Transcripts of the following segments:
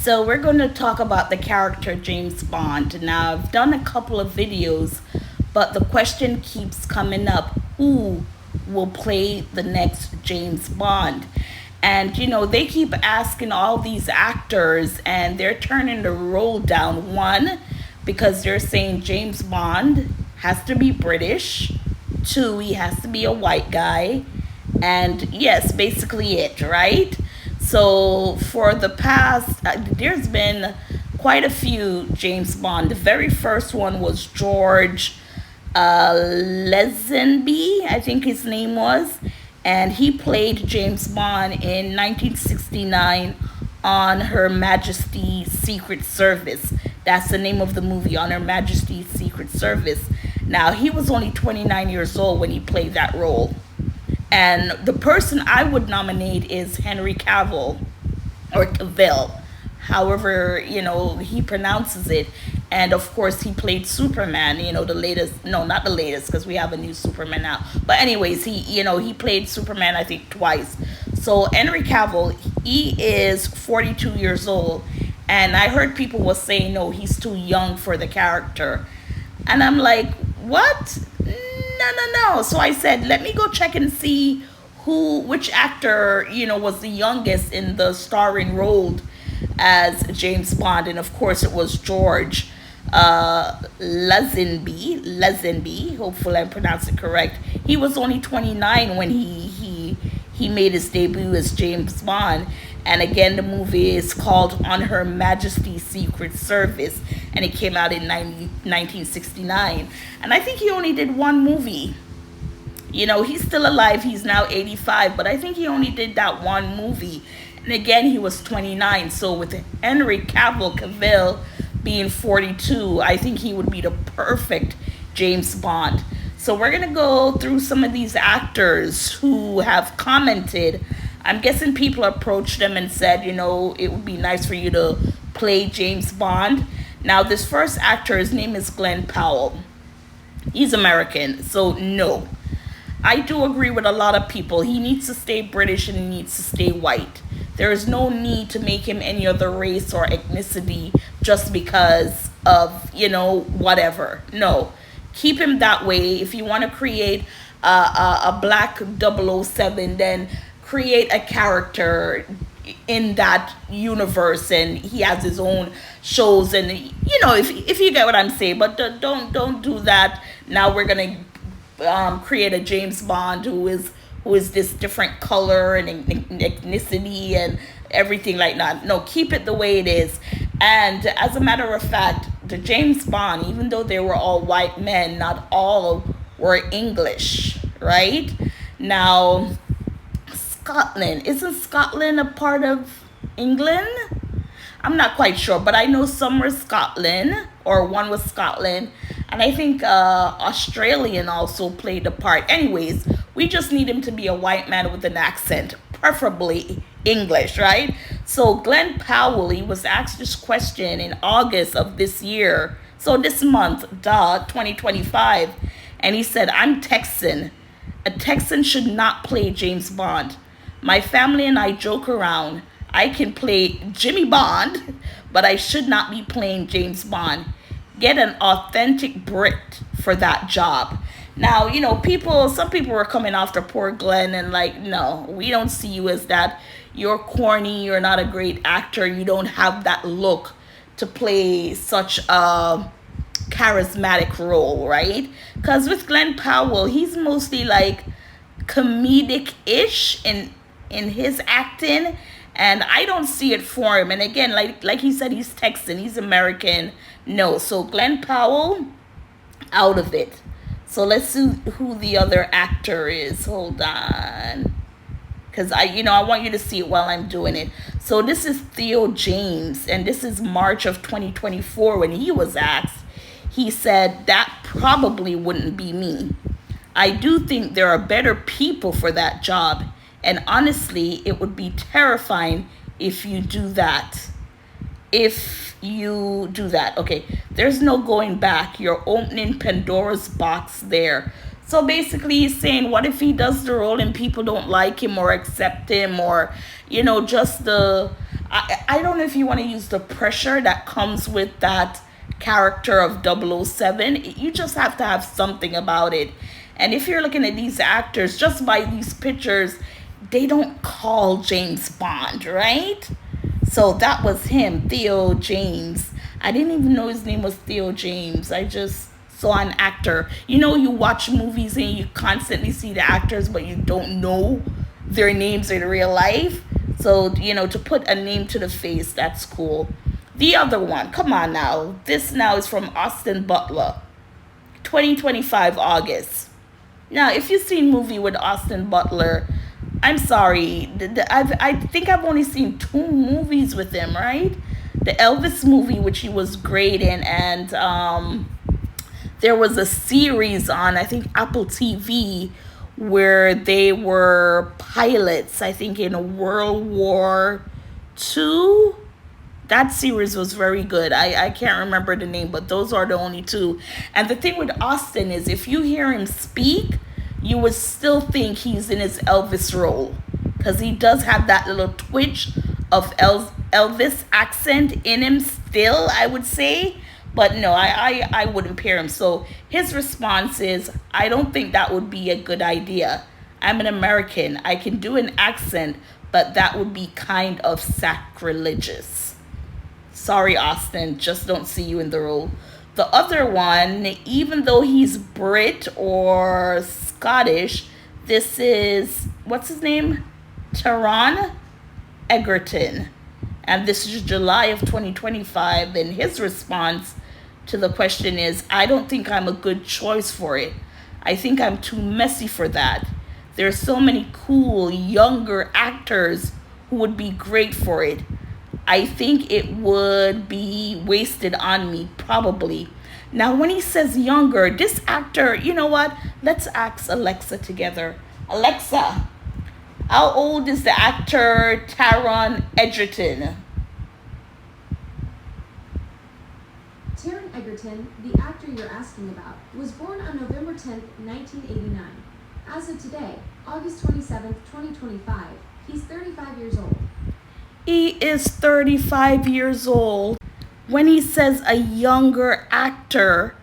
So we're going to talk about the character James Bond. Now, I've done a couple of videos, but the question keeps coming up, who will play the next James Bond? And they keep asking all these actors, and they're turning the role down. One, because they're saying James Bond has to be British. Two, he has to be a white guy. And yes, basically it, right? So for the past, there's been quite a few James Bond. The very first one was George Lazenby, I think his name was. And he played James Bond in 1969 on Her Majesty's Secret Service. That's the name of the movie, On Her Majesty's Secret Service. Now, he was only 29 years old when he played that role. And the person I would nominate is Henry Cavill, or Cavill, however, he pronounces it. And of course, he played Superman, the latest, no, not the latest, because we have a new Superman now. But anyways, he played Superman, I think, twice. So Henry Cavill, he is 42 years old. And I heard people were saying, no, he's too young for the character. And I'm like, what? No. So I said, let me go check and see which actor, was the youngest in the starring role as James Bond. And of course, it was George Lazenby. Hopefully I pronounced it correct. He was only 29 when he made his debut as James Bond. And again, the movie is called On Her Majesty's Secret Service, and it came out in 1969. And I think he only did one movie. He's still alive. He's now 85, but I think he only did that one movie. And again, he was 29. So with Henry Cavill being 42, I think he would be the perfect James Bond. So we're going to go through some of these actors who have commented. I'm guessing people approached them and said, it would be nice for you to play James Bond. Now, this first actor, his name is Glenn Powell. He's American, so no. I do agree with a lot of people. He needs to stay British and he needs to stay white. There is no need to make him any other race or ethnicity just because of, whatever. No. Keep him that way. If you want to create a black 007, then create a character in that universe, and he has his own shows, and if you get what I'm saying. But don't do that. Now we're gonna create a James Bond who is this different color and ethnicity and everything like that. No, keep it the way it is. And as a matter of fact, the James Bond, even though they were all white men, not all were English, right? Now, Scotland. Isn't Scotland a part of England? I'm not quite sure, but I know some were Scotland, or one was Scotland, and I think Australian also played a part. Anyways, we just need him to be a white man with an accent, preferably English, right? So Glenn Powell, he was asked this question in August of this year, so this month, 2025, and he said, I'm Texan. A Texan should not play James Bond. My family and I joke around. I can play Jimmy Bond, but I should not be playing James Bond. Get an authentic Brit for that job. Now, some people were coming after poor Glenn and like, no, we don't see you as that. You're corny. You're not a great actor. You don't have that look to play such a charismatic role, right? Because with Glenn Powell, he's mostly like comedic-ish in his acting, and I don't see it for him. And again, like he said, he's Texan, he's American. No, so Glenn Powell, out of it. So let's see who the other actor is. Hold on, because I want you to see it while I'm doing it. So this is Theo James, and this is March of 2024 when he was asked. He said, that probably wouldn't be me. I do think there are better people for that job. And honestly, it would be terrifying if you do that. Okay, there's no going back. You're opening Pandora's box there. So basically he's saying, what if he does the role and people don't like him or accept him, or, just the I don't know if you want to use the pressure that comes with that character of 007. You just have to have something about it. And if you're looking at these actors, just by these pictures, they don't call James Bond, right? So that was him, Theo James. I didn't even know his name was Theo James. I just saw an actor. You know, you watch movies and you constantly see the actors, but you don't know their names in real life. So, to put a name to the face, that's cool. The other one, come on now. This now is from Austin Butler, 2025 August. Now, if you've seen movie with Austin Butler, I'm sorry. I think I've only seen two movies with him, right? The Elvis movie, which he was great in, and there was a series on, I think, Apple TV where they were pilots, I think, in World War II. That series was very good. I can't remember the name, but those are the only two. And the thing with Austin is if you hear him speak, you would still think he's in his Elvis role. Because he does have that little twitch of Elvis accent in him still, I would say. But no, I wouldn't pair him. So his response is, I don't think that would be a good idea. I'm an American. I can do an accent, but that would be kind of sacrilegious. Sorry, Austin, just don't see you in the role. The other one, even though he's Brit or Scottish, this is, what's his name? Taron Egerton. And this is July of 2025. And his response to the question is, I don't think I'm a good choice for it. I think I'm too messy for that. There are so many cool, younger actors who would be great for it. I think it would be wasted on me, probably. Now, when he says younger, this actor, you know what? Let's ask Alexa together. Alexa, how old is the actor Taron Egerton? Taron Egerton, the actor you're asking about, was born on November 10th, 1989. As of today, August 27th, 2025, he's 35 years old. He is 35 years old. When he says a younger actor,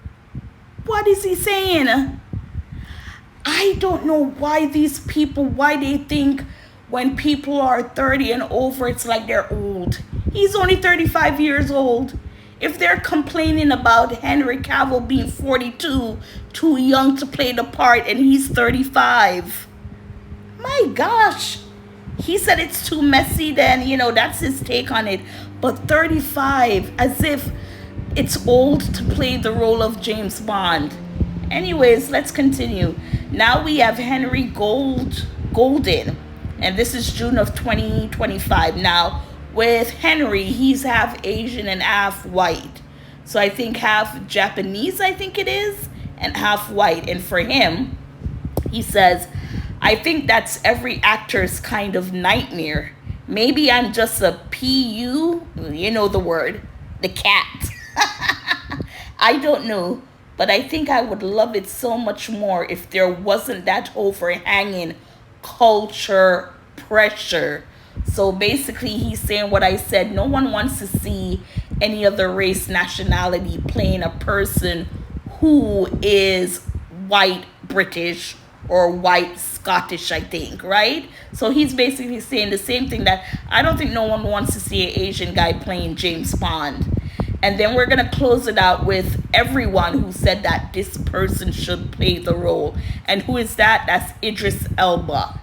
what is he saying? I don't know why these people, why they think when people are 30 and over, it's like they're old. He's only 35 years old. If they're complaining about Henry Cavill being 42, too young to play the part, and he's 35, my gosh. He said it's too messy, then, that's his take on it. But 35, as if it's old to play the role of James Bond. Anyways, let's continue. Now we have Henry Golden, and this is June of 2025. Now, with Henry, he's half Asian and half white. So I think half Japanese, I think it is, and half white. And for him, he says, I think that's every actor's kind of nightmare. Maybe I'm just a PU, you know the word, the cat. I don't know, but I think I would love it so much more if there wasn't that overhanging culture pressure. So basically, he's saying what I said. No one wants to see any other race, nationality playing a person who is white British or white Scottish, I think, right? So he's basically saying the same thing, that I don't think no one wants to see an Asian guy playing James Bond. And then we're going to close it out with everyone who said that this person should play the role. And who is that? That's Idris Elba.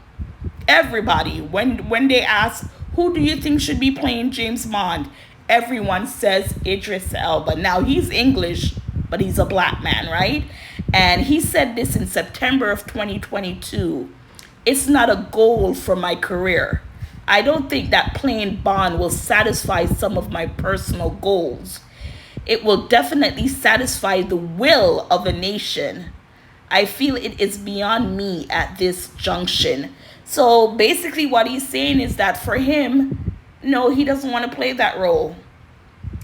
Everybody, when they ask, who do you think should be playing James Bond? Everyone says Idris Elba. Now, he's English, but he's a black man, right? And he said this in September of 2022. It's not a goal for my career. I don't think that playing Bond will satisfy some of my personal goals. It will definitely satisfy the will of a nation. I feel it is beyond me at this junction. So basically what he's saying is that for him, no, he doesn't want to play that role.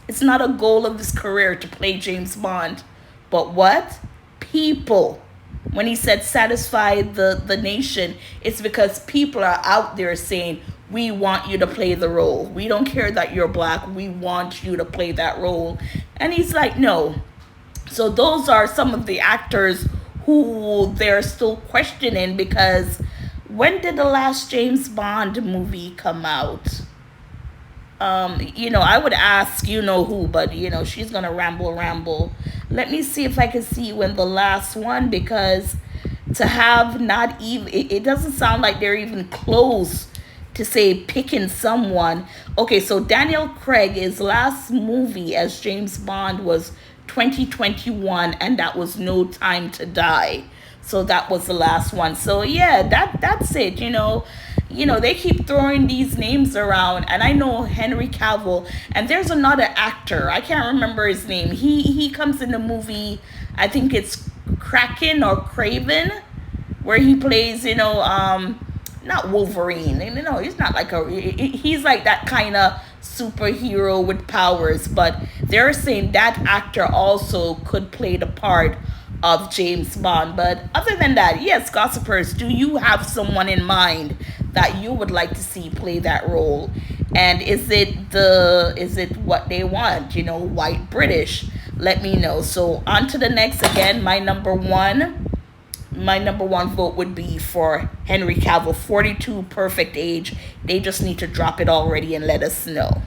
It's not a goal of his career to play James Bond. But what? People. When he said satisfy the nation, it's because people are out there saying, we want you to play the role. We don't care that you're black. We want you to play that role. And he's like, no. So those are some of the actors who they're still questioning, because when did the last James Bond movie come out? I would ask who, but she's gonna ramble. Let me see if I can see when the last one, because to have not even it doesn't sound like they're even close to say picking someone. Okay, so Daniel Craig, his last movie as James Bond was 2021, and that was No Time to Die. So that was the last one. So yeah, that's it. They keep throwing these names around, and I know Henry Cavill, and there's another actor. I can't remember his name. He comes in the movie. I think it's Kraken or Craven, where he plays, not Wolverine. He's not like he's like that kind of superhero with powers, but they're saying that actor also could play the part of James Bond. But other than that, yes, gossipers, do you have someone in mind that you would like to see play that role? And is it what they want, white British? Let me know. So on to the next. Again, my number one vote would be for Henry Cavill. 42, perfect age. They just need to drop it already and let us know.